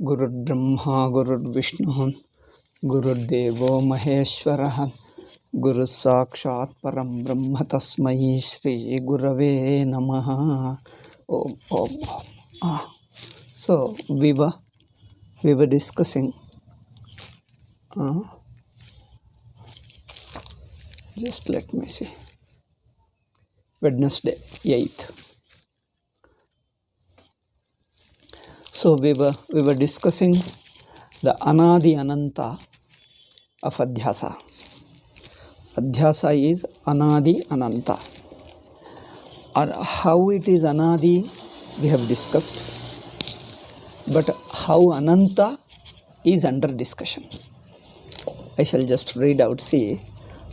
गुरुर्ब्रह्मा गुरुर्विष्णुः गुरुर्देवो महेश्वरः गुरुः साक्षात् परं ब्रह्म तस्मै श्री गुरवे नमः. Om Om. So we were discussing just let me see, Wednesday 8th. So we were discussing the Anadi Ananta of Adhyasa. Adhyasa is Anadi Ananta. How it is Anadi we have discussed, but how Ananta is under discussion. I shall just read out. See,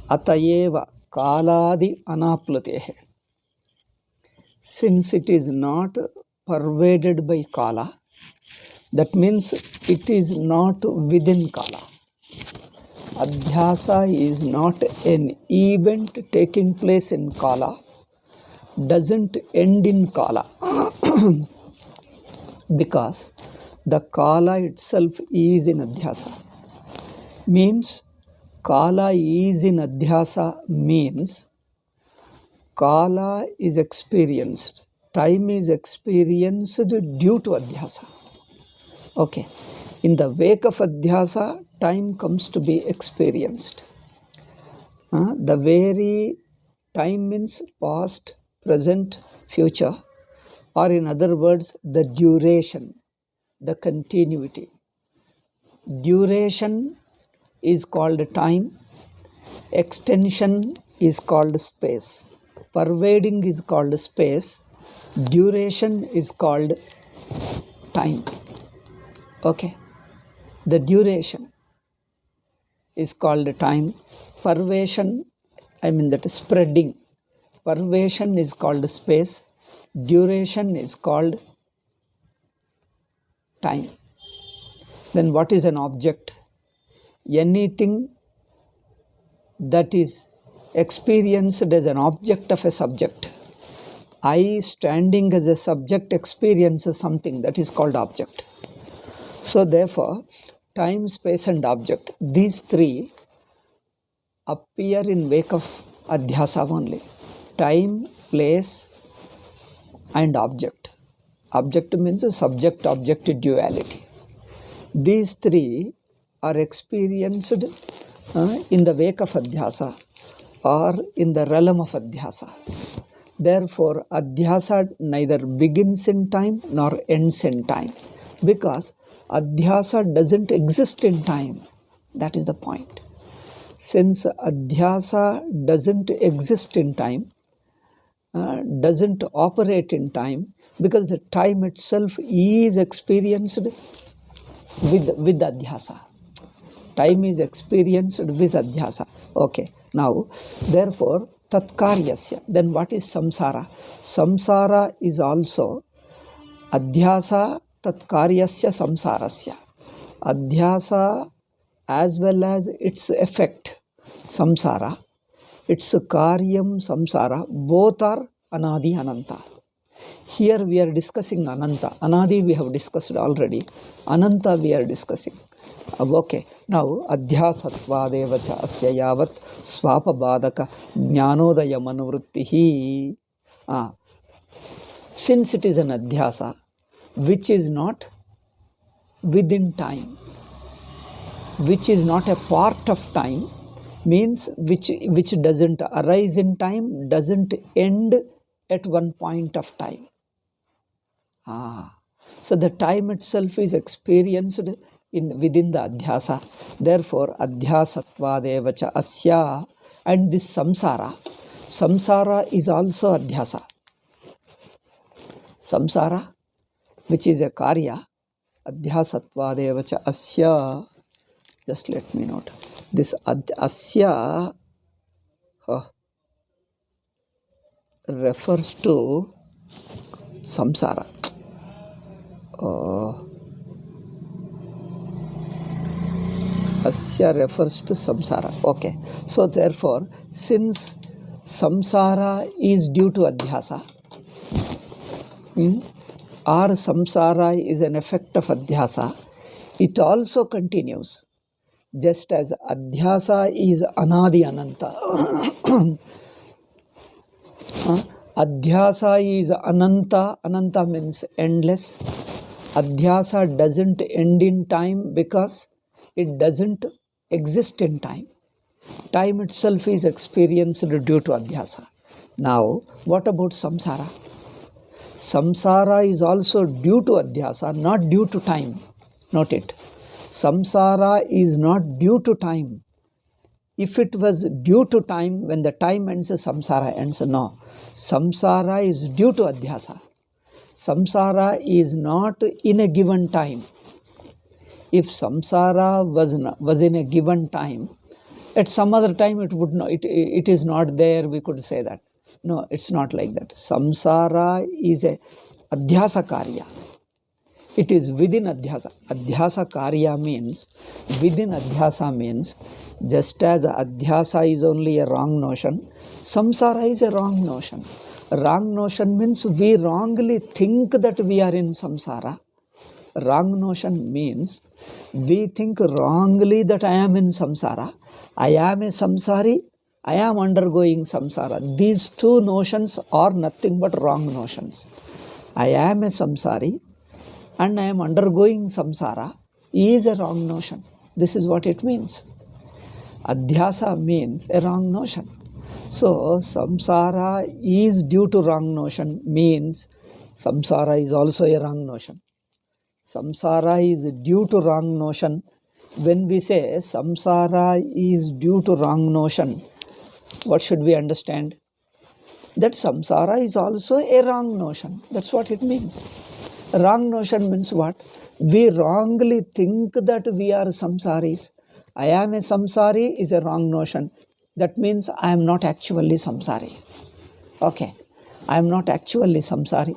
Atayeva Kaladi Anaplatehe. Since it is not pervaded by Kala, that means it is not within Kala. Adhyasa is not an event taking place in Kala, doesn't end in Kala, because the Kala itself is in Adhyasa. Means Kala is in Adhyasa means Kala is experienced. Time is experienced due to Adhyasa. Okay. In the wake of Adhyasa, time comes to be experienced. The very time means past, present, future, or in other words, the duration, the continuity. Duration is called time, extension is called space, pervading is called space, duration is called time. Okay, the duration is called time, pervasion, that is spreading, pervasion is called space, duration is called time. Then what is an object? Anything that is experienced as an object of a subject. I standing as a subject experiences something, that is called object. So therefore, time, space and object, these three appear in wake of Adhyasa only. Time, place and object. Object means a subject-object duality. These three are experienced in the wake of Adhyasa or in the realm of Adhyasa. Therefore, Adhyasa neither begins in time nor ends in time, because Adhyasa doesn't exist in time. That is the point. Since Adhyasa doesn't exist in time, doesn't operate in time, because the time itself is experienced with Adhyasa. Time is experienced with Adhyasa. Okay. Now, therefore, Tatkaryasya. Then what is Samsara? Samsara is also Adhyasa Tatkaryasya Samsarasya. Adhyasa as well as its effect, Samsara, its Karyam Samsara, both are Anadi Ananta. Here we are discussing Ananta. Anadi we have discussed already. Ananta we are discussing. Okay. Now, Adhyasatva cha asya yavat swapabadaka jnanodaya manuvrittihi. Since it is an Adhyasa, which is not within time, which is not a part of time, means which doesn't arise in time, doesn't end at one point of time. So the time itself is experienced within the Adhyasa. Therefore, Adhyasatva cha asya, and this Samsara is also Adhyasa. Samsara, which is a Karya, Adhyasatva cha asya. Just let me note. This asya refers to Samsara. Asya refers to Samsara. Okay. So therefore, since Samsara is due to Adhyasa, or samsara is an effect of adhyasa, it also continues. Just as Adhyasa is Anadi Ananta. Adhyasa is Ananta. Ananta means endless. Adhyasa doesn't end in time because it doesn't exist in time. Time itself is experienced due to Adhyasa. Now, what about Samsara? Samsara is also due to Adhyasa, not due to time. Note it. Samsara is not due to time. If it was due to time, when the time ends, samsara ends. No. Samsara is due to Adhyasa. Samsara is not in a given time. If samsara was in a given time, at some other time it is not there, we could say that. No, it's not like that. Samsara is a Adhyasa Karya. It is within Adhyasa. Adhyasa Karya means, within Adhyasa means, just as Adhyasa is only a wrong notion, Samsara is a wrong notion. Wrong notion means we wrongly think that we are in Samsara. Wrong notion means we think wrongly that I am in Samsara. I am a Samsari, I am undergoing Samsara. These two notions are nothing but wrong notions. I am a Samsari and I am undergoing Samsara is a wrong notion. This is what it means. Adhyasa means a wrong notion. So, Samsara is due to wrong notion means Samsara is also a wrong notion. Samsara is due to wrong notion. When we say Samsara is due to wrong notion, what should we understand? That Samsara is also a wrong notion. That's what it means. Wrong notion means what? We wrongly think that we are samsaris. I am a samsari is a wrong notion. That means I am not actually samsari. Okay. I am not actually samsari.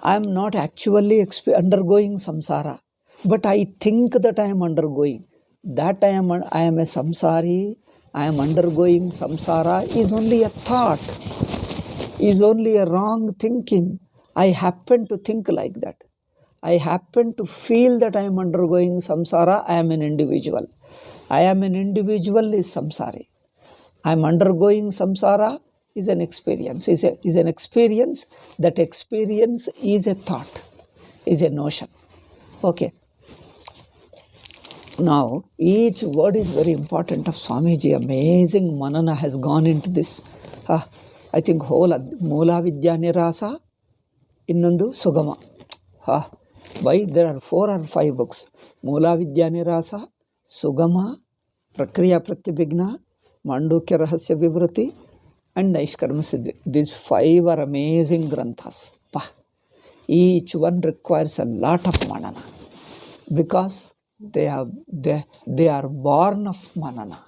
I am not actually undergoing samsara. But I think that I am undergoing. That I am a samsari, I am undergoing samsara is only a thought, is only a wrong thinking. I happen to think like that. I happen to feel that I am undergoing samsara. I am an individual. I am an individual is samsari. I am undergoing samsara is an experience. Is an experience. That experience is a thought, is a notion. Okay. Now, each word is very important of Swamiji. Amazing manana has gone into this. I think whole Moola Vidya Nirasa, Innondu Sugama. Why? There are 4 or 5 books. Moola Vidya Nirasa, Sugama, Prakriya Pratyabhigna, Mandukya Rahasya Vivrati, and Naishkarma Siddhi. These 5 are amazing granthas. Each one requires a lot of manana because they are born of manana.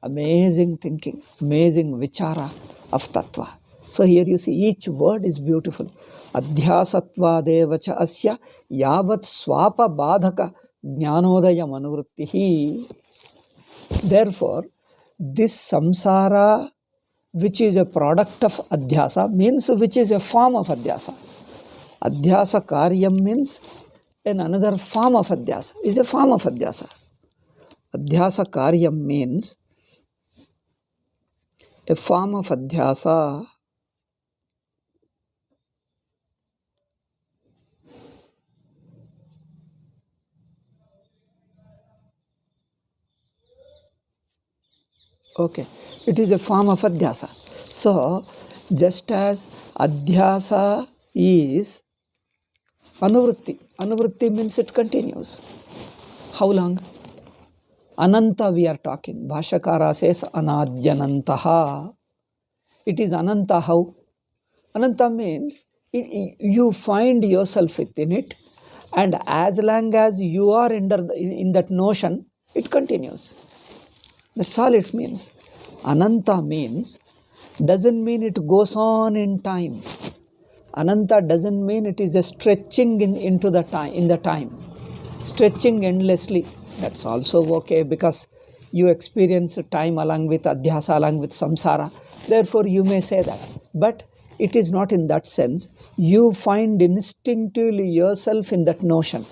Amazing thinking, amazing vichara of tattva. So here you see each word is beautiful. Adhyasatva devacha asya yavat swapa badhaka jnanodaya manuvrittihi. Therefore, this samsara, which is a product of adhyasa, means which is a form of adhyasa. Adhyasa karyam means in another form of adhyasa, is a form of adhyasa. Adhyasa karyam means a form of adhyasa. Okay, it is a form of adhyasa. So, just as adhyasa is anuvritti. Anuvritti means it continues. How long? Ananta we are talking. Bhashyakara says anadyanantaha. It is ananta how? Ananta means you find yourself within it, and as long as you are in that notion, it continues. That's all it means. Ananta means, doesn't mean it goes on in time. Ananta doesn't mean it is a stretching into the time, stretching endlessly. That's also okay because you experience time along with adhyasa, along with samsara. Therefore, you may say that. But it is not in that sense. You find instinctively yourself in that notion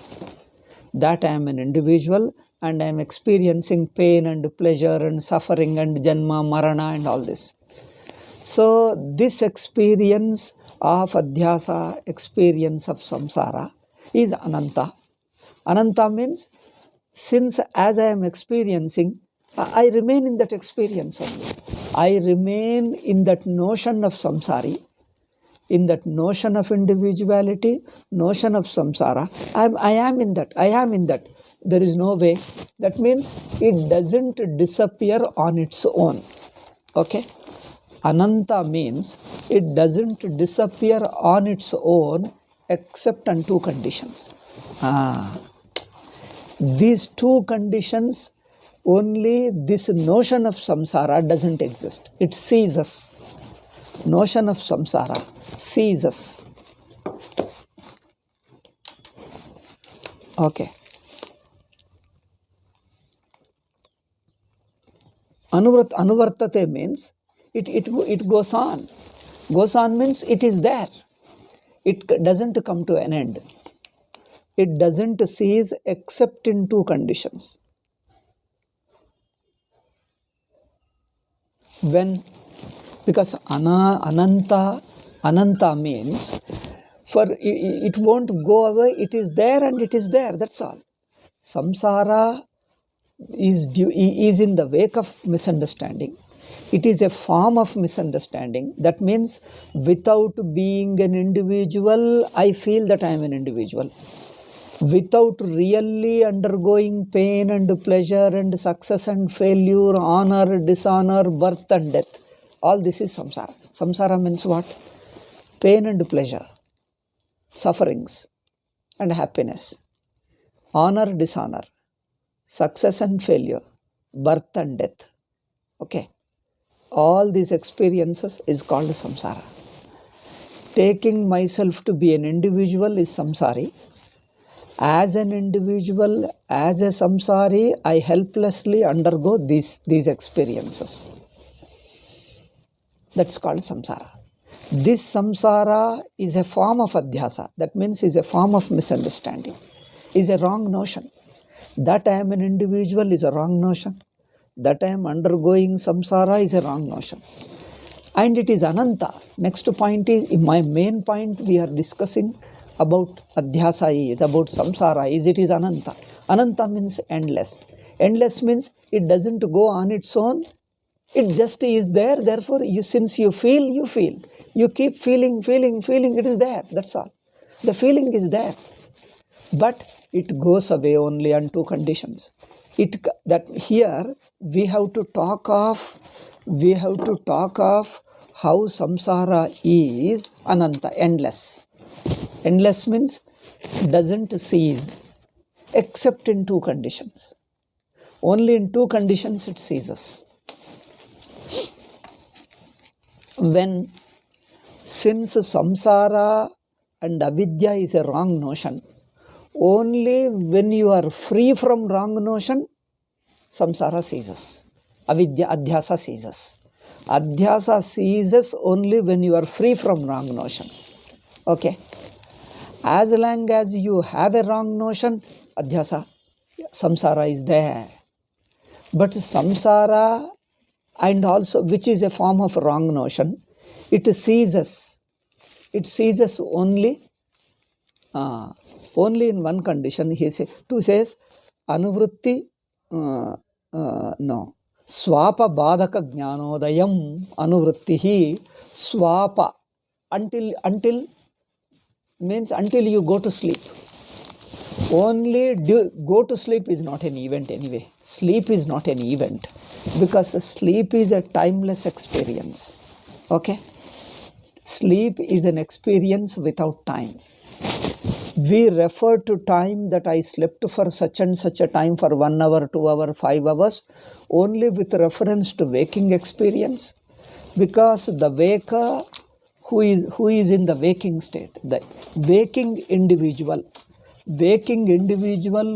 that I am an individual and I am experiencing pain and pleasure and suffering and janma, marana and all this. So this experience of Adhyasa, experience of samsara is ananta. Ananta means, since as I am experiencing, I remain in that experience only. I remain in that notion of samsari, in that notion of individuality, notion of samsara. I am in that. I am in that. There is no way. That means it doesn't disappear on its own. Okay? Ananta means it doesn't disappear on its own except on two conditions. These two conditions, only this notion of samsara doesn't exist. It ceases. Notion of samsara ceases. Okay. Anuvartate means it goes on. Goes on means it is there. It doesn't come to an end. It doesn't cease except in two conditions. When, because ananta means for it won't go away, it is there and it is there, that's all. Samsara is in the wake of misunderstanding. It is a form of misunderstanding. That means without being an individual, I feel that I am an individual. Without really undergoing pain and pleasure and success and failure, honor, dishonor, birth and death. All this is samsara. Samsara means what? Pain and pleasure, sufferings and happiness, honor, dishonor, success and failure, birth and death. Okay. All these experiences is called samsara. Taking myself to be an individual is samsari. As an individual, as a samsari, I helplessly undergo these experiences. That's called samsara. This samsara is a form of adhyasa. That means is a form of misunderstanding. Is a wrong notion. That I am an individual is a wrong notion. That I am undergoing samsara is a wrong notion. And it is ananta. Next point is, in my main point we are discussing about adhyasa is, about samsara is, it is ananta. Ananta means endless. Endless means it doesn't go on its own. It just is there. Therefore, since you feel, you feel. You keep feeling, it is there. That's all. The feeling is there. But it goes away only on two conditions. That here we have to talk of how samsara is ananta, endless. Endless means doesn't cease except in two conditions. Only in two conditions it ceases. Since samsara and avidya is a wrong notion, only when you are free from wrong notion, samsara ceases. Avidya, adhyasa ceases. Adhyasa ceases only when you are free from wrong notion. Okay. As long as you have a wrong notion, adhyasa, samsara is there. But samsara, and also which is a form of wrong notion, it ceases. It ceases only in one condition. He says anuvritti, no. Swapa badhaka jnanodayam anuvrittihi swapa. Until means until you go to sleep. Only go to sleep is not an event anyway. Sleep is not an event because sleep is a timeless experience. Okay? Sleep is an experience without time. We refer to time that I slept for such and such a time, for 1 hour, 2 hours, 5 hours, only with reference to waking experience, because the waker who is in the waking state, the waking individual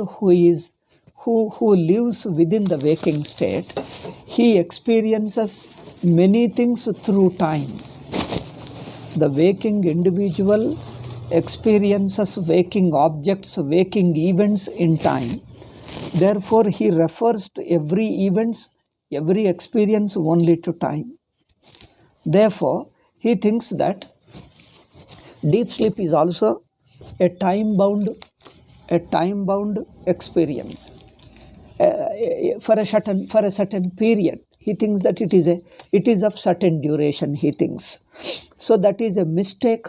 who lives within the waking state, he experiences many things through time. The waking individual experiences waking objects, waking events in time. Therefore, he refers to every events, every experience only to time. Therefore, he thinks that deep sleep is also a time-bound experience for a certain period. He thinks that it is of certain duration. He thinks so. That is a mistake,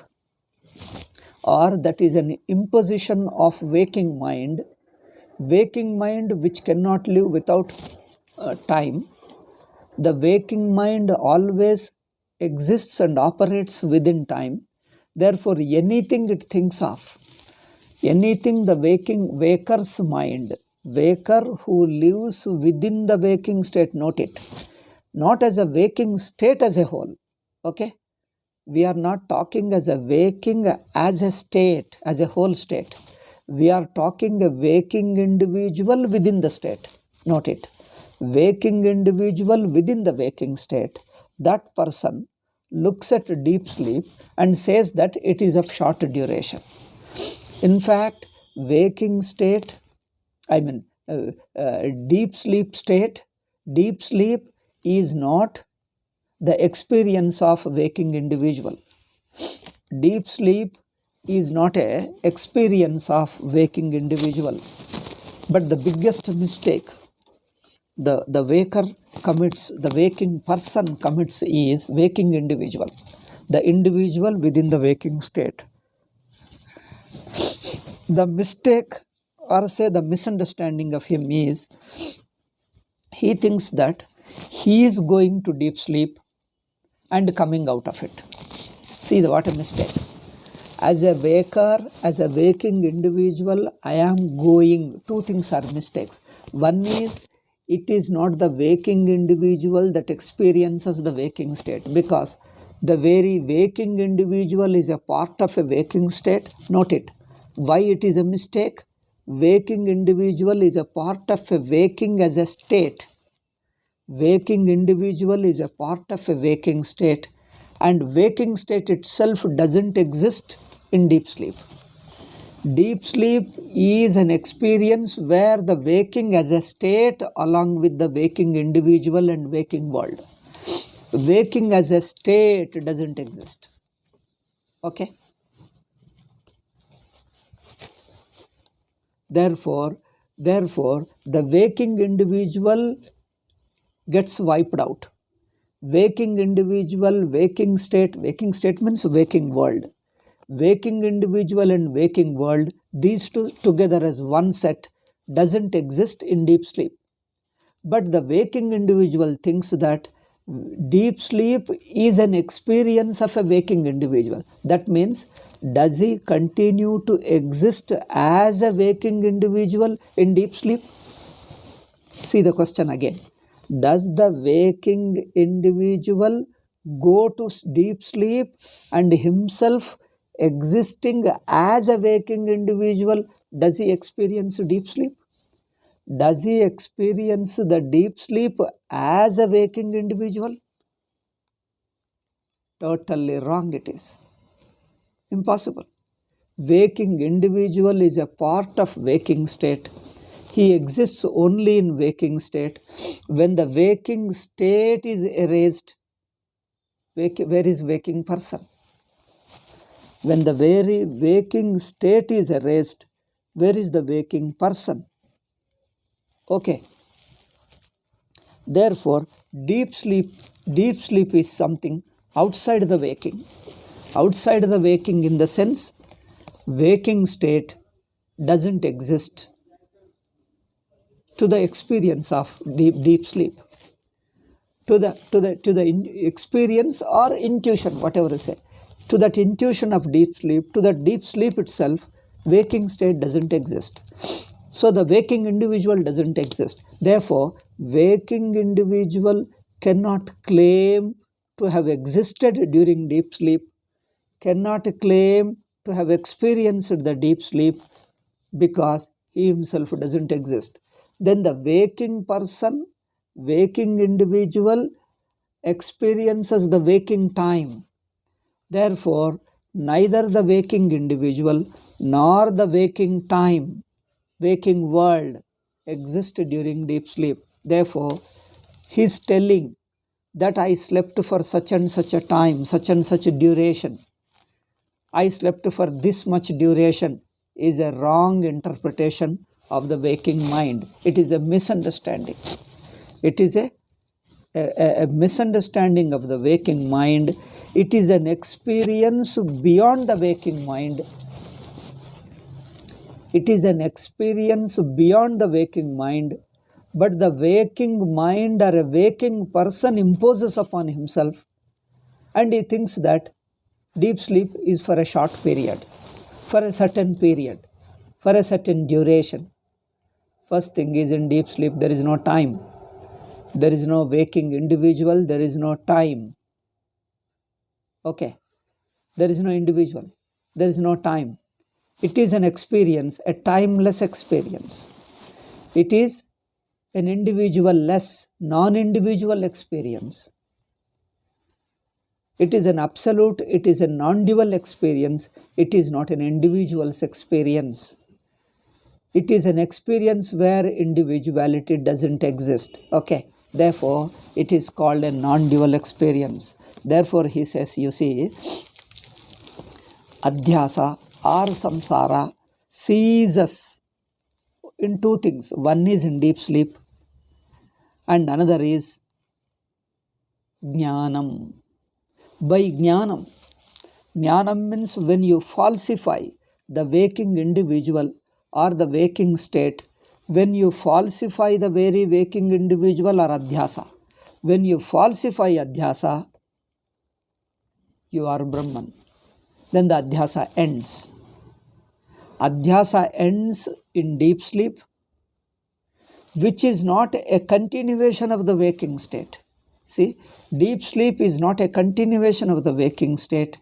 or that is an imposition of waking mind which cannot live without time. The waking mind always exists and operates within time. Therefore, anything it thinks of, anything the waker's mind, waker who lives within the waking state, note it, not as a waking state as a whole. Okay? We are not talking as a waking as a state, as a whole state. We are talking a waking individual within the state. Note it. Waking individual within the waking state. That person looks at deep sleep and says that it is of short duration. In fact, waking state, deep sleep state, deep sleep is not the experience of waking individual. Deep sleep is not a experience of waking individual. But the biggest mistake the waker commits, the waking person commits, is waking individual, the individual within the waking state. The mistake, or say the misunderstanding of him, is he thinks that he is going to deep sleep and coming out of it. See what a mistake. As a waker, as a waking individual, I am going. Two things are mistakes. One is, it is not the waking individual that experiences the waking state, because the very waking individual is a part of a waking state. Note it. Why it is a mistake? Waking individual is a part of a waking as a state. Waking individual is a part of a waking state, and waking state itself doesn't exist in deep sleep. Deep sleep is an experience where the waking as a state along with the waking individual and waking world. Waking as a state doesn't exist. Okay? Therefore, the waking individual gets wiped out. Waking individual, waking state means waking world. Waking individual and waking world, these two together as one set, doesn't exist in deep sleep. But the waking individual thinks that deep sleep is an experience of a waking individual. That means, does he continue to exist as a waking individual in deep sleep? See the question again. Does the waking individual go to deep sleep and himself existing as a waking individual, does he experience deep sleep? Does he experience the deep sleep as a waking individual? Totally wrong it is. Impossible. Waking individual is a part of waking state. He exists only in waking state. When the waking state is erased, where is waking person? When the very waking state is erased, where is the waking person? Okay. Therefore, deep sleep is something outside the waking. Outside the waking, in the sense, waking state doesn't exist to the experience of deep sleep. To the experience or intuition, whatever you say, to that intuition of deep sleep, to that deep sleep itself, waking state doesn't exist. So the waking individual doesn't exist. Therefore, waking individual cannot claim to have existed during deep sleep, cannot claim to have experienced the deep sleep, because he himself doesn't exist. Then the waking person, waking individual experiences the waking time. Therefore, neither the waking individual nor the waking time, waking world exist during deep sleep. Therefore, he is telling that I slept for such and such a time, such and such a duration. I slept for this much duration is a wrong interpretation of the waking mind. It is a misunderstanding. It is a misunderstanding of the waking mind. It is an experience beyond the waking mind. It is an experience beyond the waking mind, but the waking mind or a waking person imposes upon himself, and he thinks that deep sleep is for a short period, for a certain period, for a certain duration. First thing is, in deep sleep there is no time. There is no waking individual, there is no time. Okay, there is no individual, there is no time. It is an experience, a timeless experience. It is an individual-less, non-individual experience. It is an absolute, it is a non-dual experience. It is not an individual's experience. It is an experience where individuality doesn't exist. Okay, therefore, it is called a non-dual experience. Therefore, he says, you see, Adhyasa or Samsara sees us in two things. One is in deep sleep, and another is Jnanam. By Jnanam, Jnanam means when you falsify the waking individual or the waking state, when you falsify the very waking individual or Adhyasa, when you falsify Adhyasa, you are Brahman. Then the Adhyasa ends. Adhyasa ends in deep sleep, which is not a continuation of the waking state. See, deep sleep is not a continuation of the waking state.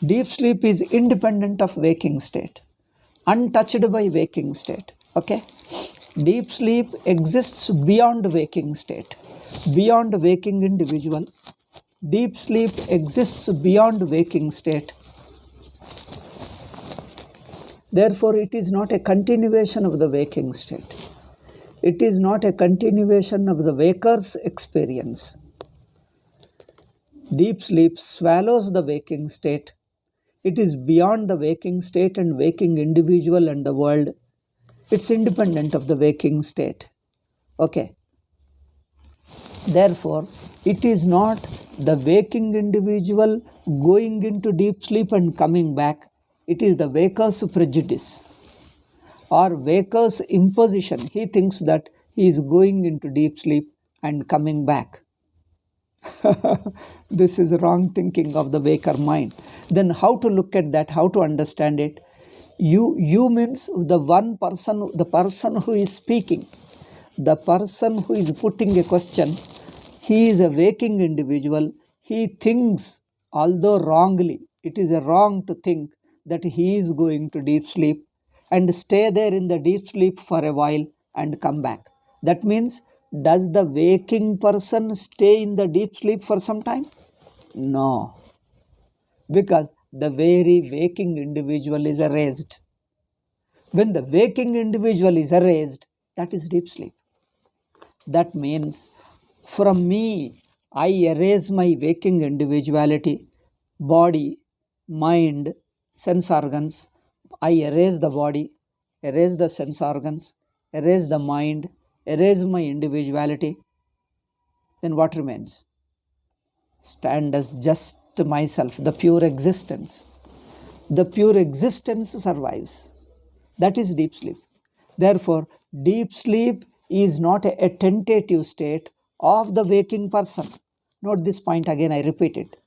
Deep sleep is independent of waking state, untouched by waking state. Okay? Deep sleep exists beyond waking state, beyond waking individual. Deep sleep exists beyond waking state. Therefore, it is not a continuation of the waking state. It is not a continuation of the waker's experience. Deep sleep swallows the waking state. It is beyond the waking state and waking individual and the world. It's independent of the waking state. Okay. Therefore, it is not the waking individual going into deep sleep and coming back. It is the waker's prejudice or waker's imposition. He thinks that he is going into deep sleep and coming back. This is wrong thinking of the waker mind. Then how to look at that, how to understand it? You means the one person, the person who is speaking, the person who is putting a question, he is a waking individual. He thinks, although wrongly, it is a wrong to think that he is going to deep sleep and stay there in the deep sleep for a while and come back. That means, does the waking person stay in the deep sleep for some time? No. Because the very waking individual is erased. When the waking individual is erased, that is deep sleep. That means, from me, I erase my waking individuality, body, mind, sense organs. I erase the body, erase the sense organs, erase the mind, erase my individuality. Then what remains? Stand as just myself, the pure existence. The pure existence survives. That is deep sleep. Therefore, deep sleep is not a tentative state of the waking person. Note this point again, I repeat it.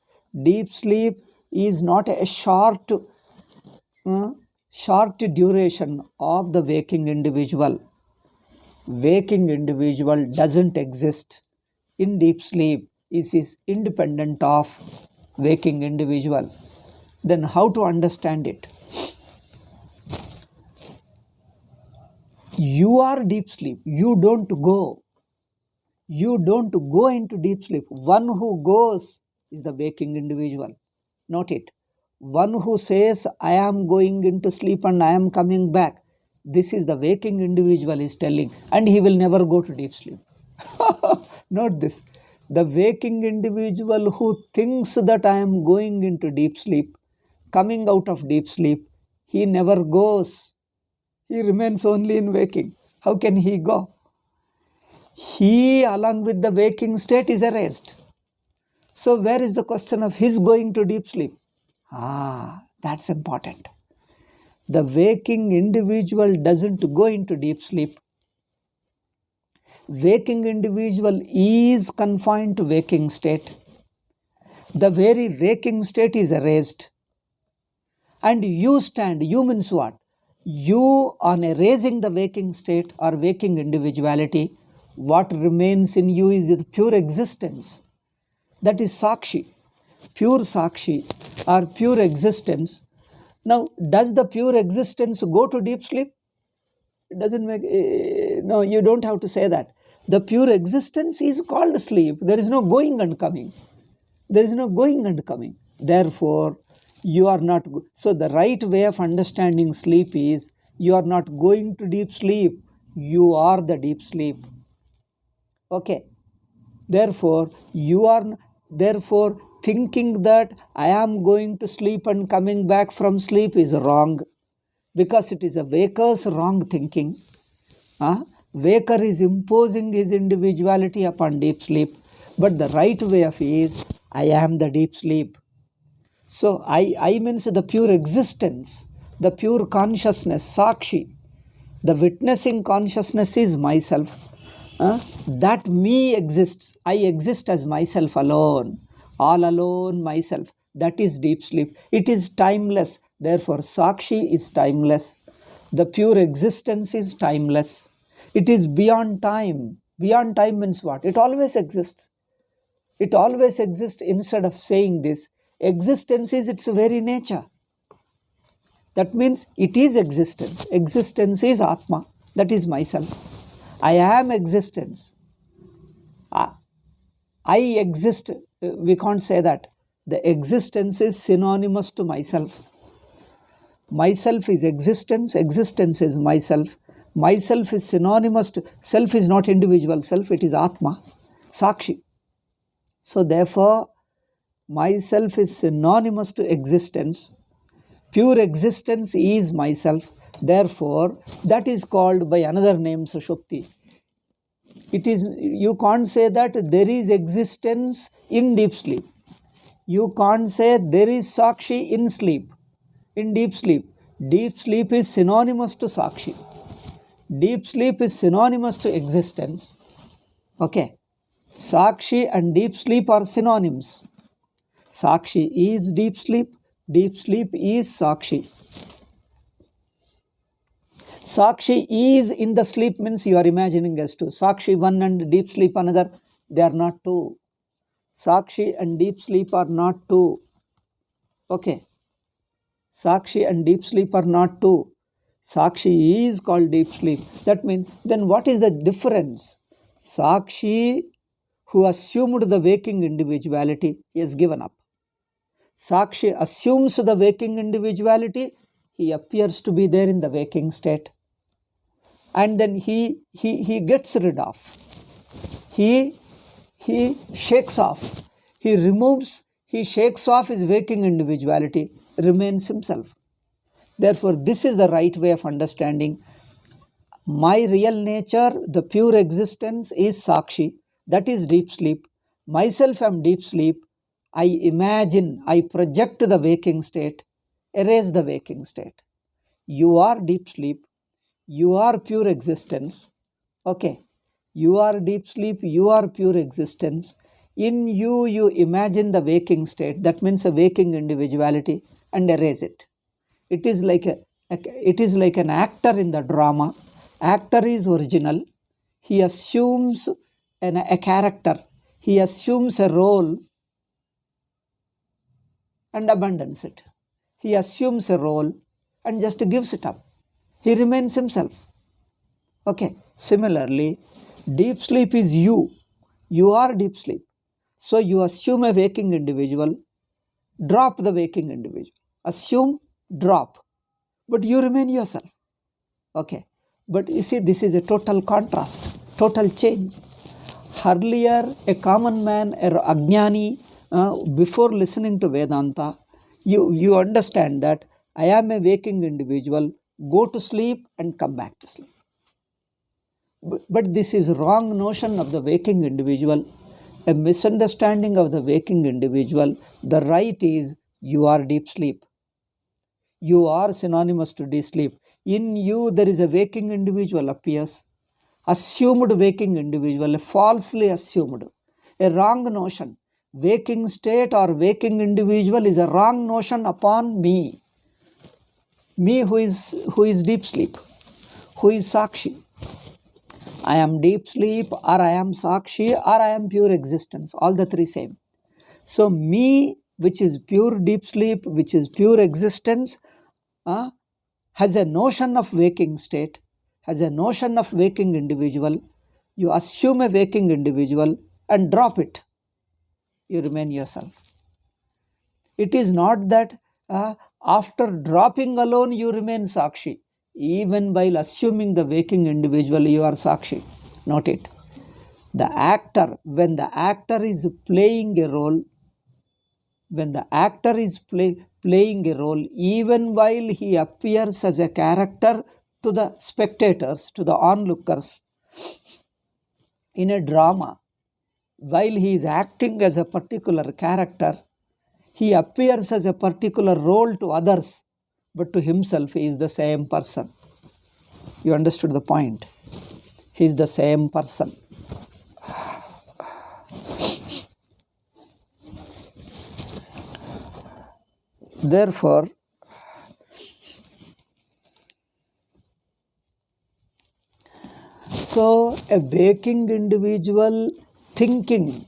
Deep sleep is not a short duration of the waking individual. Waking individual doesn't exist in deep sleep. It is independent of waking individual. Then how to understand it? You are deep sleep. You don't go. You don't go into deep sleep. One who goes is the waking individual, Note it. One who says, I am going into sleep and I am coming back, this is the waking individual is telling, and he will never go to deep sleep. Note this. The waking individual who thinks that I am going into deep sleep, coming out of deep sleep, he never goes. He remains only in waking. How can he go? He, along with the waking state, is erased. So where is the question of his going to deep sleep? That's important. The waking individual doesn't go into deep sleep. Waking individual is confined to waking state. The very waking state is erased. And you stand, you means what? You, on erasing the waking state or waking individuality, what remains in you is the pure existence. That is Sakshi, pure Sakshi or pure existence. Now, does the pure existence go to deep sleep? It doesn't make, no, you don't have to say that. The pure existence is called sleep. There is no going and coming. There is no going and coming. Therefore, you are not. So, the right way of understanding sleep is you are not going to deep sleep. You are the deep sleep. Okay. Therefore, therefore, thinking that I am going to sleep and coming back from sleep is wrong, because it is a waker's wrong thinking. Waker is imposing his individuality upon deep sleep, but the right way of is I am the deep sleep. So I means the pure existence, the pure consciousness, Sakshi. The witnessing consciousness is myself. That me exists. I exist as myself alone. All alone myself. That is deep sleep. It is timeless. Therefore, Sakshi is timeless. The pure existence is timeless. It is beyond time. Beyond time means what? It always exists. It always exists. Instead of saying this, existence is its very nature. That means it is existence. Existence is Atma. That is myself. I am existence. I exist. We can't say that. The existence is synonymous to myself. Myself is existence. Existence is myself. Myself is synonymous to self. Is not individual self. It is Atma, Sakshi. So therefore, myself is synonymous to existence. Pure existence is myself. Therefore, that is called by another name Sushupti. It is, you can't say that there is existence in deep sleep. You can't say there is Sakshi in sleep, in deep sleep. Deep sleep is synonymous to Sakshi. Deep sleep is synonymous to existence. Okay. Sakshi and deep sleep are synonyms. Sakshi is deep sleep is Sakshi. Sakshi is in the sleep means you are imagining as two. Sakshi one and deep sleep another, they are not two. Sakshi and deep sleep are not two. Okay. Sakshi and deep sleep are not two. Sakshi is called deep sleep. That means, then what is the difference? Sakshi, who assumed the waking individuality, is given up. Sakshi assumes the waking individuality, he appears to be there in the waking state. And then he gets rid of. He shakes off. He removes, he shakes off his waking individuality, remains himself. Therefore, this is the right way of understanding. My real nature, the pure existence is Sakshi, that is deep sleep. Myself am deep sleep. I imagine, I project the waking state, erase the waking state. You are deep sleep. You are pure existence. Okay. You are deep sleep. You are pure existence. In you, you imagine the waking state. That means a waking individuality, and erase it. It is like an actor in the drama. Actor is original. He assumes a character. He assumes a role and abandons it. He assumes a role and just gives it up. He remains himself. Okay. Similarly, deep sleep is you. You are deep sleep. So you assume a waking individual. Drop the waking individual. Assume, drop. But you remain yourself. Okay. But you see, this is a total contrast, total change. Earlier, a common man, a Ajnani, before listening to Vedanta, you understand that I am a waking individual, go to sleep and come back to sleep. But this is wrong notion of the waking individual, a misunderstanding of the waking individual. The right is you are deep sleep. You are synonymous to deep sleep. In you, there is a waking individual appears, assumed waking individual, falsely assumed, a wrong notion. Waking state or waking individual is a wrong notion upon me. Me who is deep sleep, who is Sakshi. I am deep sleep, or I am Sakshi, or I am pure existence. All the three same. So me, which is pure deep sleep, which is pure existence, has a notion of waking state, has a notion of waking individual. You assume a waking individual and drop it. You remain yourself. It is not that after dropping alone you remain Sakshi. Even while assuming the waking individual, you are Sakshi. Note it. The actor, when the actor is playing a role, when the actor is playing a role, even while he appears as a character to the spectators, to the onlookers, in a drama, while he is acting as a particular character, he appears as a particular role to others, but to himself he is the same person. You understood the point? He is the same person. Therefore, so a waking individual thinking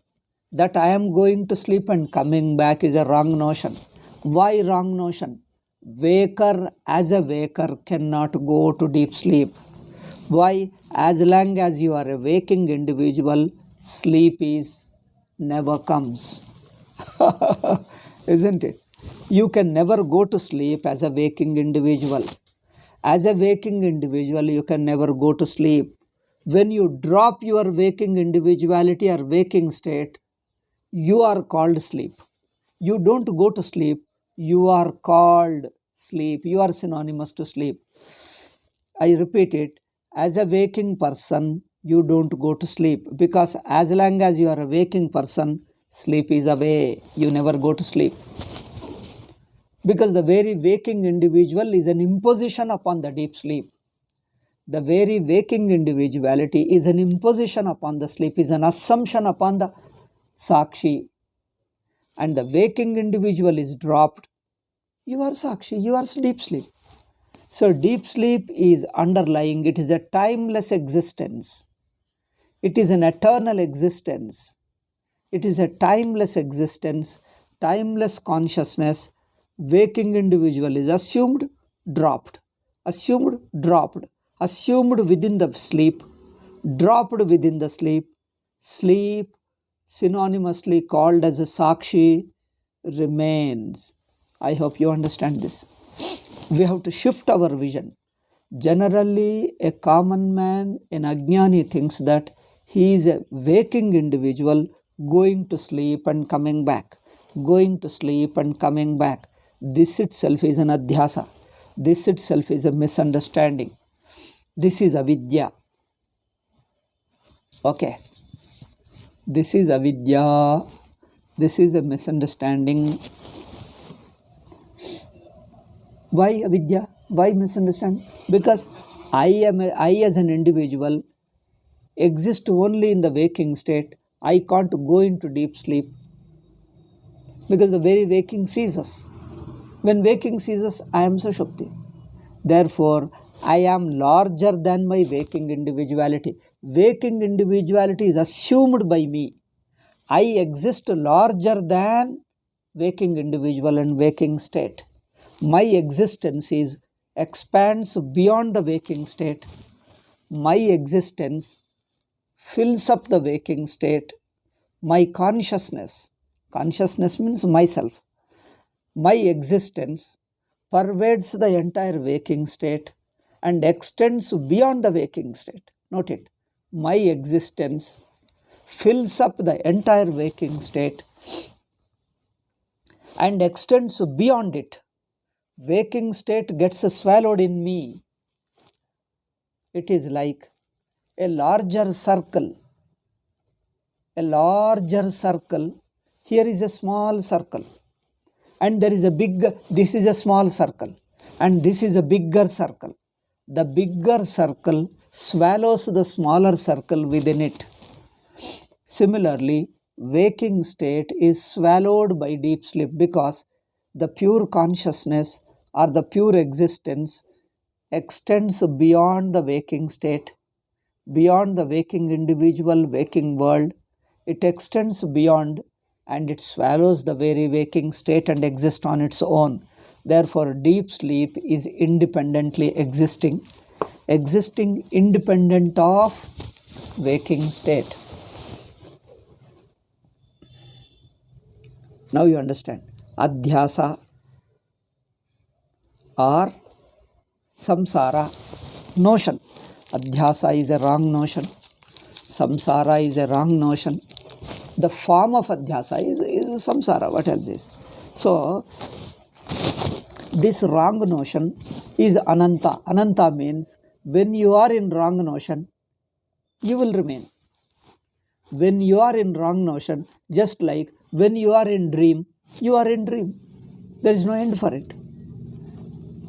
that I am going to sleep and coming back is a wrong notion. Why wrong notion? Waker as a waker cannot go to deep sleep. Why? As long as you are a waking individual, sleep is never comes. Isn't it? You can never go to sleep as a waking individual. As a waking individual, you can never go to sleep. When you drop your waking individuality or waking state, you are called sleep. You don't go to sleep, you are called sleep. You are synonymous to sleep. I repeat it, as a waking person, you don't go to sleep, because as long as you are a waking person, sleep is away. You never go to sleep. Because the very waking individual is an imposition upon the deep sleep. The very waking individuality is an imposition upon the sleep, is an assumption upon the Sakshi. And the waking individual is dropped. You are Sakshi, you are deep sleep. So deep sleep is underlying, it is a timeless existence. It is an eternal existence. It is a timeless existence, timeless consciousness. Waking individual is assumed, dropped, assumed, dropped, assumed within the sleep, dropped within the sleep. Sleep, synonymously called as a Sakshi, remains. I hope you understand this. We have to shift our vision. Generally, a common man, an Ajnani, thinks that he is a waking individual going to sleep and coming back, going to sleep and coming back. This itself is an Adhyasa. This itself is a misunderstanding. This is avidya. Okay. This is avidya. This is a misunderstanding. Why avidya? Why misunderstanding? Because I as an individual exist only in the waking state. I can't go into deep sleep because the very waking ceases. When waking ceases, I am Sushupti. Therefore, I am larger than my waking individuality. Waking individuality is assumed by me. I exist larger than waking individual and waking state. My existence expands beyond the waking state. My existence fills up the waking state. My consciousness means myself. My existence pervades the entire waking state and extends beyond the waking state. Note it. My existence fills up the entire waking state and extends beyond it. Waking state gets swallowed in me. It is like a larger circle. A larger circle. Here is a small circle. And there is a big, this is a small circle. And this is a bigger circle. The bigger circle swallows the smaller circle within it. Similarly, waking state is swallowed by deep sleep because the pure consciousness or the pure existence extends beyond the waking state, beyond the waking individual, waking world. It extends beyond and it swallows the very waking state and exists on its own. Therefore, deep sleep is independently existing independent of waking state. Now you understand. Adhyasa or Samsara notion. Adhyasa is a wrong notion. Samsara is a wrong notion. The form of Adhyasa is Samsara. What else is? So, this wrong notion is Ananta. Ananta means when you are in wrong notion, you will remain. When you are in wrong notion, just like when you are in dream, you are in dream. There is no end for it.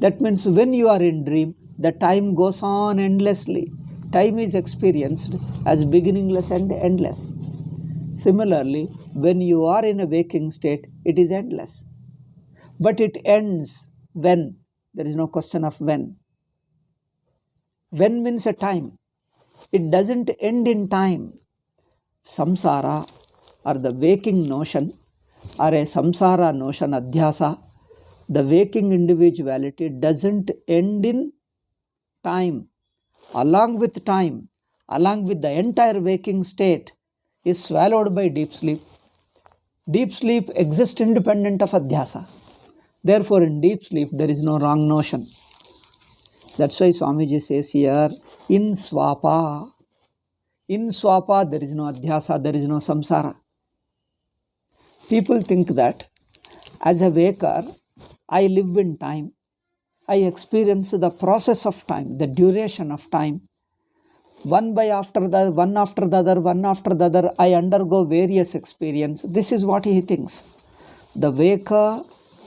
That means when you are in dream, the time goes on endlessly. Time is experienced as beginningless and endless. Similarly, when you are in a waking state, it is endless. But it ends when? There is no question of when. When means a time. It doesn't end in time. Samsara or the waking notion or a samsara notion, adhyasa, the waking individuality doesn't end in time. Along with time, along with the entire waking state, is swallowed by deep sleep. Deep sleep exists independent of adhyasa. Therefore, in deep sleep, there is no wrong notion. That's why Swamiji says here, in swapa, there is no adhyasa, there is no samsara. People think that as a waker, I live in time. I experience the process of time, the duration of time. One after the other, I undergo various experiences. This is what he thinks. The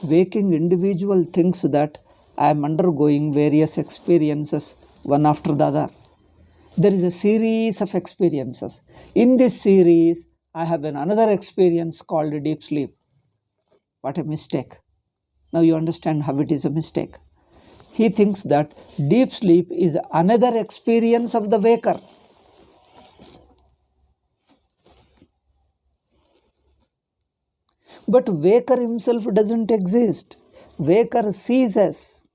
waking individual thinks that I am undergoing various experiences, one after the other. There is a series of experiences. In this series, I have another experience called deep sleep. What a mistake. Now you understand how it is a mistake. He thinks that deep sleep is another experience of the waker. But waker himself doesn't exist. Waker ceases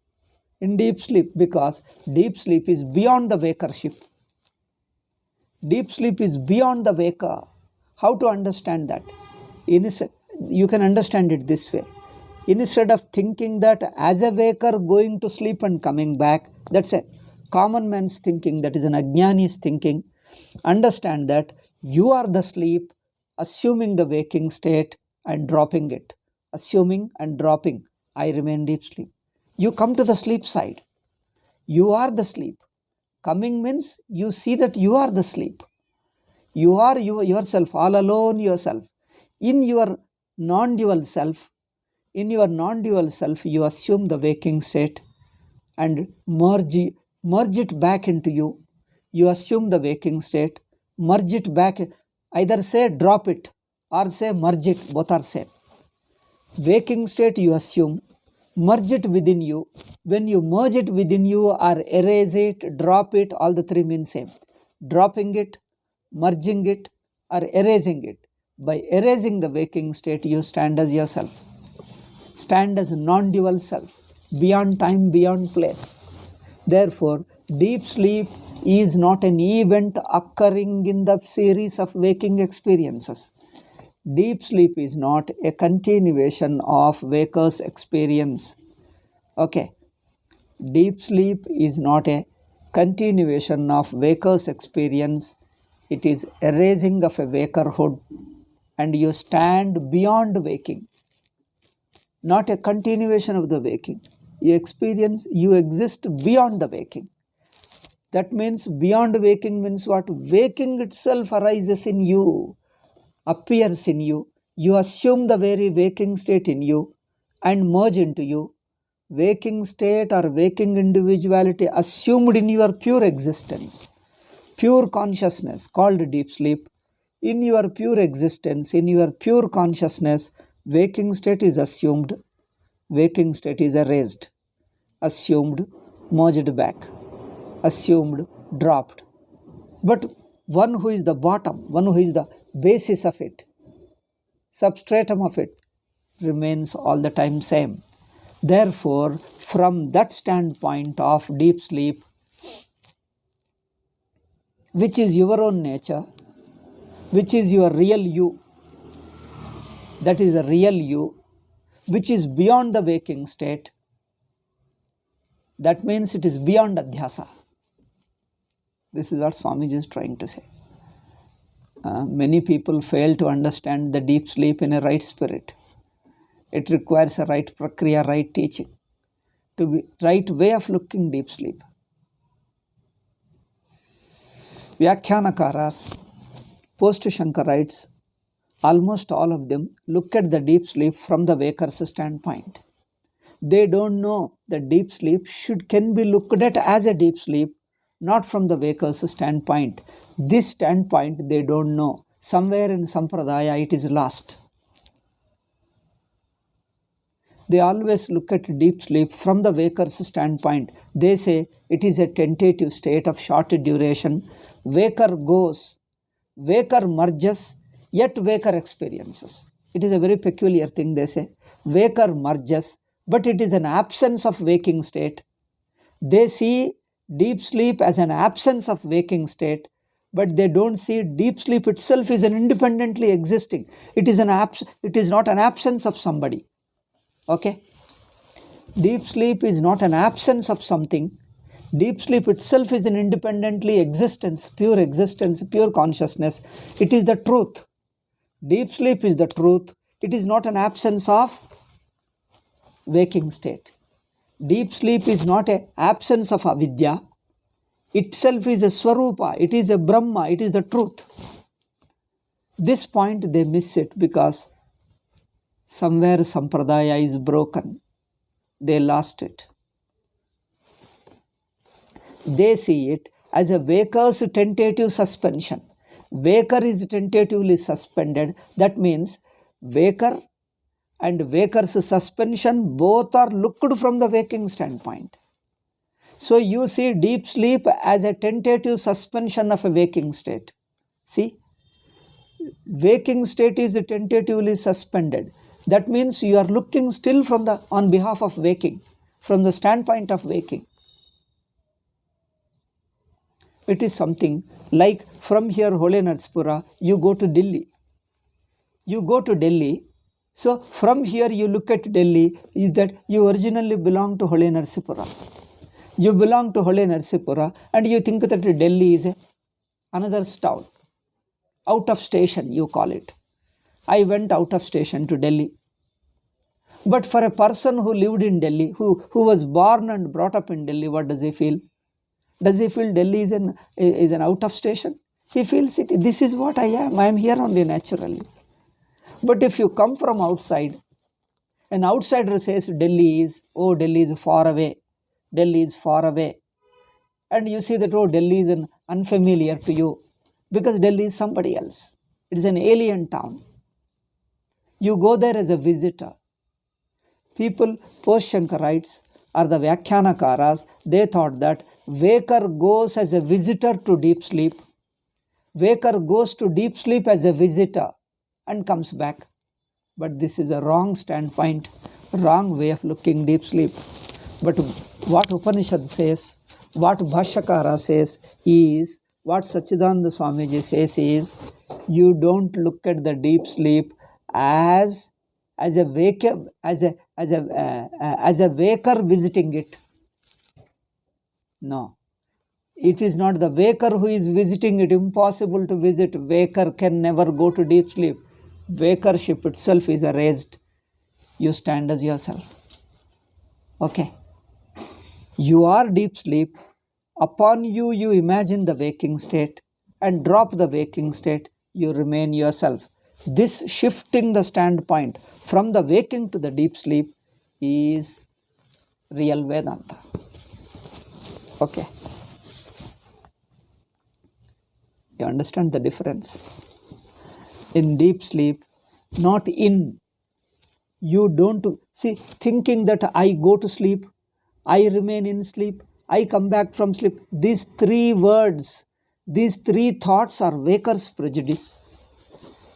in deep sleep because deep sleep is beyond the wakership. Deep sleep is beyond the waker. How to understand that? You can understand it this way. Instead of thinking that as a waker going to sleep and coming back, that's a common man's thinking, that is an ajnani's thinking. Understand that you are the sleep, assuming the waking state and dropping it. Assuming and dropping. I remain deep sleep. You come to the sleep side. You are the sleep. Coming means you see that you are the sleep. You are yourself, all alone yourself. In your non-dual self, you assume the waking state and merge it back into you. You assume the waking state, merge it back. Either say drop it or say merge it, both are same. Waking state you assume, merge it within you. When you merge it within you or erase it, drop it, all the three mean same. Dropping it, merging it or erasing it. By erasing the waking state, you stand as yourself. Stand as a non-dual self, beyond time, beyond place. Therefore, deep sleep is not an event occurring in the series of waking experiences. Deep sleep is not a continuation of waker's experience. Okay. Deep sleep is not a continuation of waker's experience. It is erasing of a wakerhood, and you stand beyond waking, not a continuation of the waking. You experience, you exist beyond the waking. That means beyond waking means what? Waking itself arises in you, appears in you. You assume the very waking state in you and merge into you. Waking state or waking individuality assumed in your pure existence, pure consciousness called deep sleep. In your pure existence, in your pure consciousness, waking state is assumed, waking state is erased, assumed, merged back, assumed, dropped. But one who is the bottom, one who is the basis of it, substratum of it, remains all the time same. Therefore, from that standpoint of deep sleep, which is your own nature, which is your real you, that is a real you, which is beyond the waking state, that means it is beyond Adhyasa. This is what Swamiji is trying to say. Many people fail to understand the deep sleep in a right spirit. It requires a right prakriya, right teaching, to be right way of looking deep sleep. Vyakhyanakaras, post-Shankarites, almost all of them look at the deep sleep from the waker's standpoint. They don't know that deep sleep can be looked at as a deep sleep, not from the waker's standpoint. This standpoint they don't know. Somewhere in Sampradaya it is lost. They always look at deep sleep from the waker's standpoint. They say it is a tentative state of short duration. Waker goes, waker merges, yet waker experiences. It is a very peculiar thing, they say. Waker merges, but it is an absence of waking state. They see deep sleep as an absence of waking state, but they don't see deep sleep itself is an independently existing. It is not an absence of somebody. Okay? Deep sleep is not an absence of something. Deep sleep itself is an independently existence, pure consciousness. It is the truth. Deep sleep is the truth. It is not an absence of waking state. Deep sleep is not an absence of avidya. Itself is a swarupa. It is a Brahma. It is the truth. This point they miss it because somewhere Sampradaya is broken. They lost it. They see it as a waker's tentative suspension. Waker is tentatively suspended. That means waker and waker's suspension both are looked from the waking standpoint. So you see deep sleep as a tentative suspension of a waking state. See, waking state is tentatively suspended. That means you are looking still on behalf of waking, from the standpoint of waking. It is something like from here, Hole Narsipura, you go to Delhi. You go to Delhi. So from here you look at Delhi, is that you originally belong to Hole Narsipura. You belong to Hole Narsipura and you think that Delhi is another town. Out of station, you call it. I went out of station to Delhi. But for a person who lived in Delhi, who was born and brought up in Delhi, what does he feel? Does he feel Delhi is an out of station? He feels it. This is what I am. I am here only naturally. But if you come from outside, an outsider says Delhi is far away. Delhi is far away. And you see that, Delhi is unfamiliar to you because Delhi is somebody else. It is an alien town. You go there as a visitor. People, post-Shankarites or the Vyakhyanakaras, they thought that waker goes as a visitor to deep sleep. Waker goes to deep sleep as a visitor and comes back. But this is a wrong standpoint, wrong way of looking deep sleep. But what Upanishad says, what Bhashyakara says is, what Sachidananda Swamiji says is, You don't look at the deep sleep as a waker, as a waker visiting it. No, it is not the waker who is visiting it. Impossible to visit. Waker can never go to deep sleep. Wakership itself is erased. You stand as yourself. Okay. You are deep sleep. Upon you, you imagine the waking state and drop the waking state. You remain yourself. This shifting the standpoint from the waking to the deep sleep is real Vedanta. Okay. You understand the difference? In deep sleep, not in. You don't see thinking that I go to sleep, I remain in sleep, I come back from sleep. These three words, these three thoughts are waker's prejudice.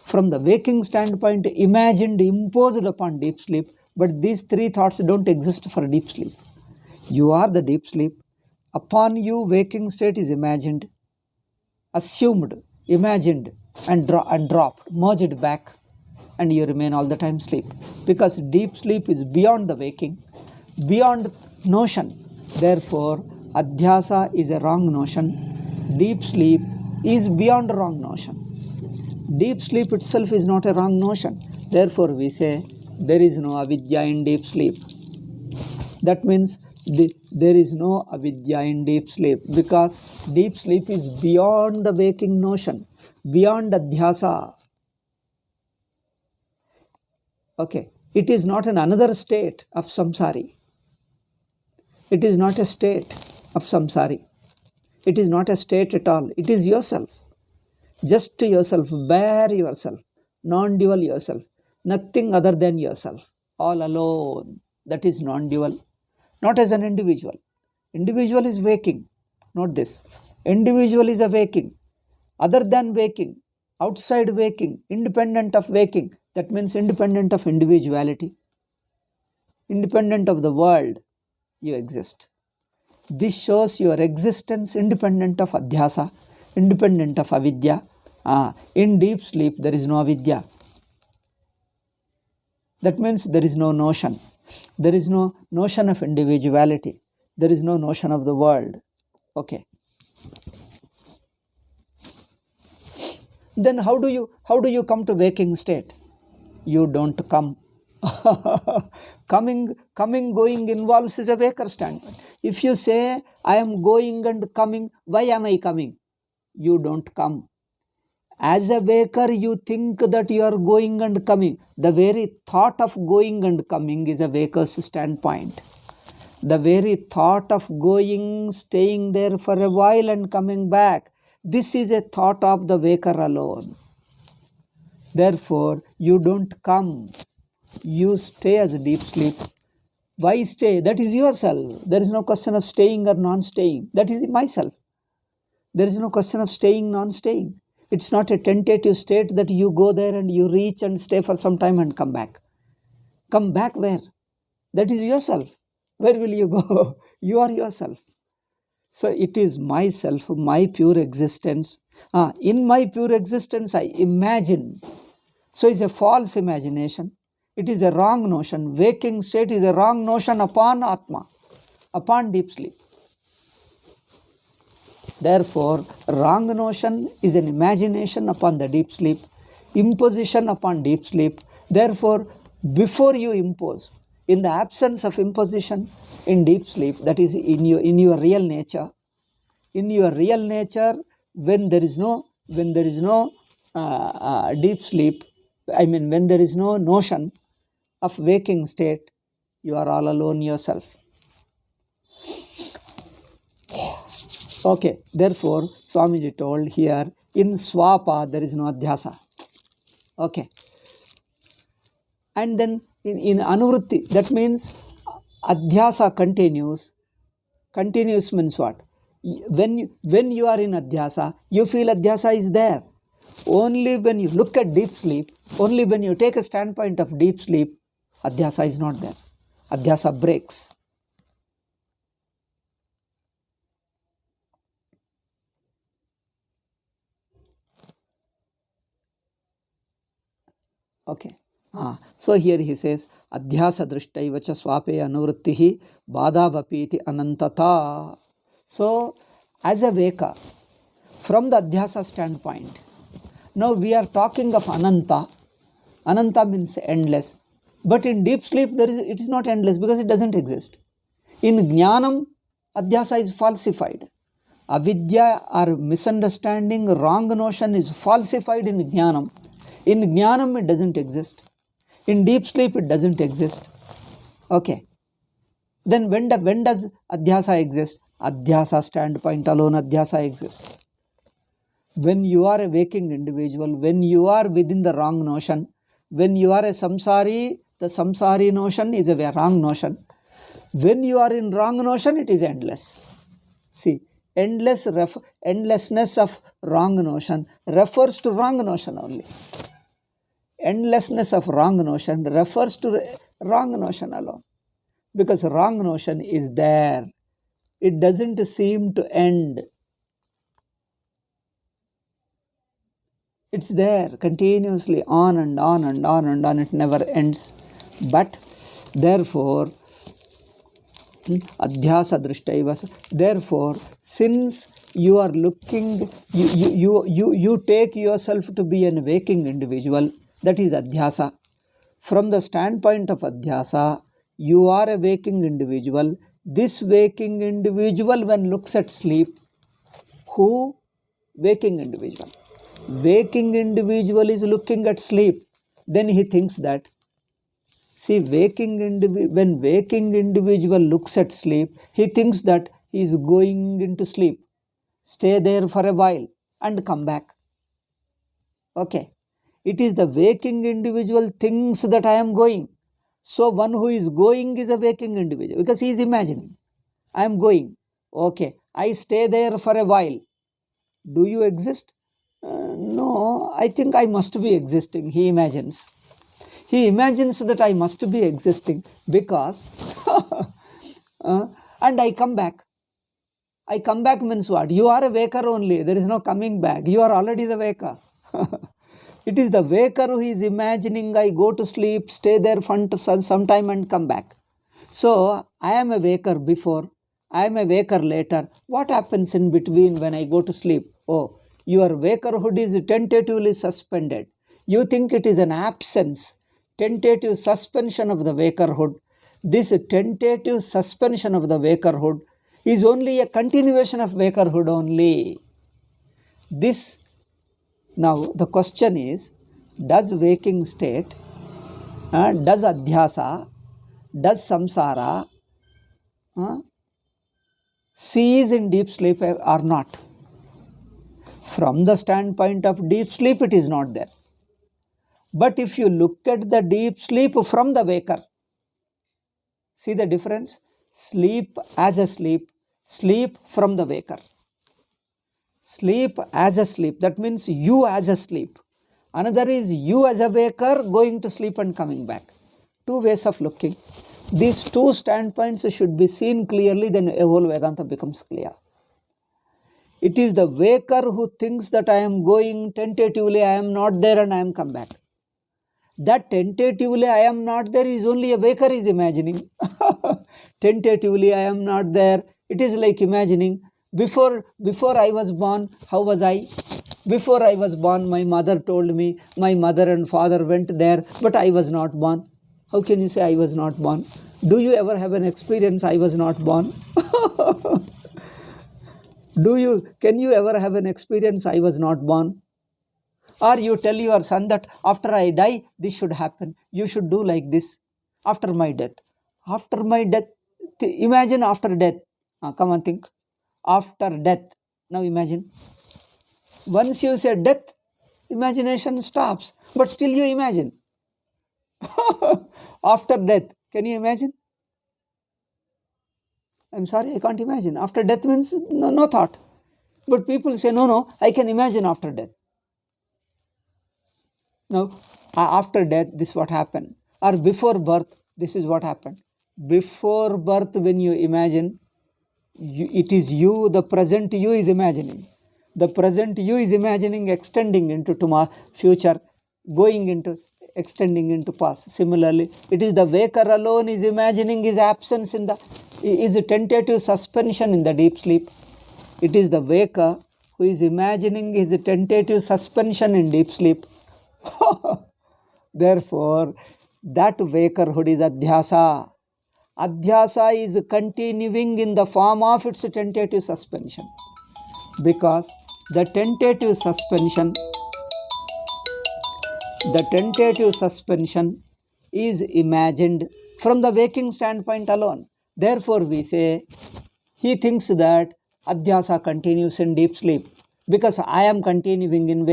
From the waking standpoint, imagined, imposed upon deep sleep, but these three thoughts don't exist for deep sleep. You are the deep sleep. Upon you, waking state is imagined, assumed, imagined, and dropped, merged back, and you remain all the time sleep. Because deep sleep is beyond the waking, beyond notion. Therefore, Adhyasa is a wrong notion. Deep sleep is beyond a wrong notion. Deep sleep itself is not a wrong notion. Therefore, we say there is no avidya in deep sleep. That means there is no avidya in deep sleep, because deep sleep is beyond the waking notion, beyond adhyasa. Okay, it is not another state of samsari. It is not a state of samsari. It is not a state at all. It is yourself. Just yourself, bare yourself, non-dual yourself, nothing other than yourself, all alone. That is non-dual, not as an individual. Individual is waking, not this. Individual is a waking, other than waking, outside waking, independent of waking. That means independent of individuality, independent of the world, you exist. This shows your existence independent of adhyasa, independent of avidya. In deep sleep, there is no avidya. That means there is no notion. There is no notion of individuality. There is no notion of the world. Okay. Then how do you come to waking state? You don't come. Coming, going involves is a waker standpoint. If you say, I am going and coming, why am I coming? You don't come. As a waker, you think that you are going and coming. The very thought of going and coming is a waker's standpoint. The very thought of going, staying there for a while and coming back, this is a thought of the waker alone. Therefore, you don't come. You stay as a deep sleep. Why stay? That is yourself. There is no question of staying or non-staying. That is myself. There is no question of staying, non-staying. It's not a tentative state that you go there and you reach and stay for some time and come back. Come back where? That is yourself. Where will you go? You are yourself. So it is myself, my pure existence. In my pure existence, I imagine. So it's a false imagination. It is a wrong notion. Waking state is a wrong notion upon Atma, upon deep sleep. Therefore, wrong notion is an imagination upon the deep sleep, imposition upon deep sleep. Therefore, before you impose, in the absence of imposition in deep sleep, that is in your real nature, when there is no deep sleep, when there is no notion of waking state, you are all alone yourself. Okay, therefore, Swamiji told here, in Swapa there is no Adhyasa. Okay. And then in Anuvritti, that means Adhyasa continues. Continuous means what? When you are in Adhyasa, you feel Adhyasa is there. Only when you look at deep sleep, only when you take a standpoint of deep sleep, Adhyasa is not there. Adhyasa breaks. Okay. So here he says, Adhyasa drishtaiva cha swape anuvrittihi badavapiti anantata. So, as a veka, from the Adhyasa standpoint, now we are talking of Ananta. Ananta means endless. But in deep sleep, it is not endless because it doesn't exist. In Jnanam, Adhyasa is falsified. Avidya or misunderstanding, wrong notion is falsified in Jnanam. In Jnanam, it doesn't exist. In deep sleep, it doesn't exist. Okay. Then when does Adhyasa exist? Adhyasa standpoint alone, Adhyasa exists. When you are a waking individual, when you are within the wrong notion, when you are a samsari, the samsari notion is a wrong notion. When you are in wrong notion, it is endless. See, endlessness of wrong notion refers to wrong notion only. Endlessness of wrong notion refers to wrong notion alone. Because wrong notion is there. It doesn't seem to end. It's there continuously on and on and on and on. It never ends. But therefore, Adhyasa drishtaiva. Therefore, since you are looking, you take yourself to be an waking individual, that is Adhyasa. From the standpoint of Adhyasa, you are a waking individual. This waking individual, when looks at sleep, who? Waking individual. Waking individual is looking at sleep. Then he thinks that, see, when waking individual looks at sleep, he thinks that he is going into sleep. Stay there for a while and come back. Okay. It is the waking individual thinks that I am going. So one who is going is a waking individual because he is imagining. I am going. Okay. I stay there for a while. Do you exist? No, I think I must be existing, he imagines. He imagines that I must be existing because and I come back. I come back means what? You are a waker only. There is no coming back. You are already the waker. It is the waker who is imagining I go to sleep, stay there for some time and come back. So, I am a waker before, I am a waker later. What happens in between when I go to sleep? Oh, your wakerhood is tentatively suspended. You think it is an absence, tentative suspension of the wakerhood. This tentative suspension of the wakerhood is only a continuation of wakerhood only. This, now the question is, does waking state, does Adhyasa, does Samsara cease in deep sleep or not? From the standpoint of deep sleep, it is not there. But if you look at the deep sleep from the waker, see the difference? Sleep as a sleep, sleep from the waker. Sleep as a sleep, that means you as a sleep. Another is you as a waker going to sleep and coming back. Two ways of looking. These two standpoints should be seen clearly, then a whole Vedanta becomes clear. It is the waker who thinks that I am going tentatively, I am not there and I am come back. That tentatively I am not there is only a waker is imagining. Tentatively I am not there. It is like imagining, before I was born, how was I? Before I was born, my mother told me, my mother and father went there, but I was not born. How can you say I was not born? Do you ever have an experience I was not born? Can you ever have an experience I was not born? Or you tell your son that after I die, this should happen. You should do like this after my death. After my death, imagine after death. Come on, think. After death. Now imagine. Once you say death, imagination stops. But still you imagine. After death, can you imagine? I'm sorry, I can't imagine. After death means no thought. But people say, no, I can imagine after death. Now, after death, this is what happened. Or before birth, this is what happened. Before birth, when you imagine, it is you, the present you is imagining. The present you is imagining extending into tomorrow, future, going into extending into past. Similarly, it is the waker alone is imagining his absence is a tentative suspension in the deep sleep. It is the waker who is imagining his tentative suspension in deep sleep. Therefore, that wakerhood is Adhyasa. Adhyasa is continuing in the form of its tentative suspension, because the tentative suspension is imagined from the waking standpoint alone. Therefore, we say he thinks that Adhyasa continues in deep sleep, because I am continuing in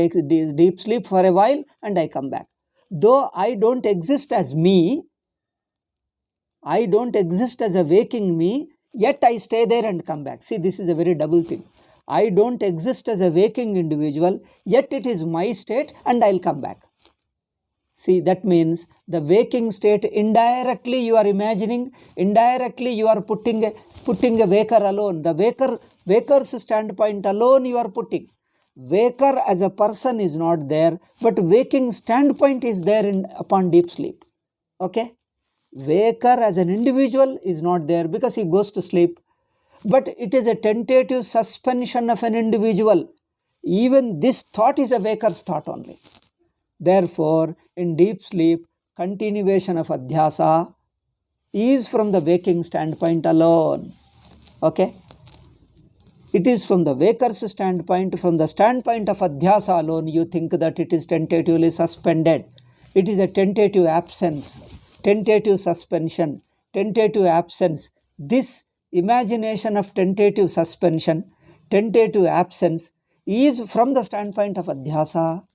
deep sleep for a while and I come back. Though I don't exist as me, I don't exist as a waking me, yet I stay there and come back. See, this is a very double thing. I don't exist as a waking individual, yet it is my state and I'll come back. See, that means the waking state, indirectly you are imagining, indirectly you are putting a waker alone. The waker's standpoint alone you are putting. Waker as a person is not there, but waking standpoint is there upon deep sleep. Okay? Waker as an individual is not there because he goes to sleep, but it is a tentative suspension of an individual. Even this thought is a waker's thought only. Therefore, in deep sleep, continuation of Adhyasa is from the waking standpoint alone. Okay? It is from the waker's standpoint, from the standpoint of Adhyasa alone, you think that it is tentatively suspended. It is a tentative absence, tentative suspension, tentative absence. This imagination of tentative suspension, tentative absence is from the standpoint of Adhyasa.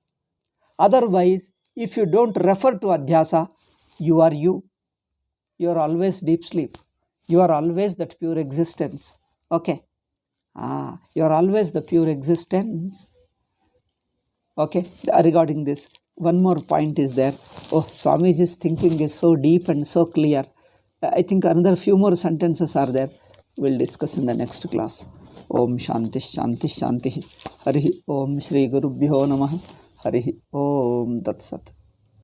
Otherwise, if you don't refer to Adhyasa, you are you. You are always deep sleep. You are always that pure existence. Okay? You are always the pure existence. Okay? Regarding this, one more point is there. Oh, Swamiji's thinking is so deep and so clear. I think another few more sentences are there. We'll discuss in the next class. Om Shanti Shanti Shanti. Hari Om Shri Gurubhyo Namah. Hari Om Tat Sat.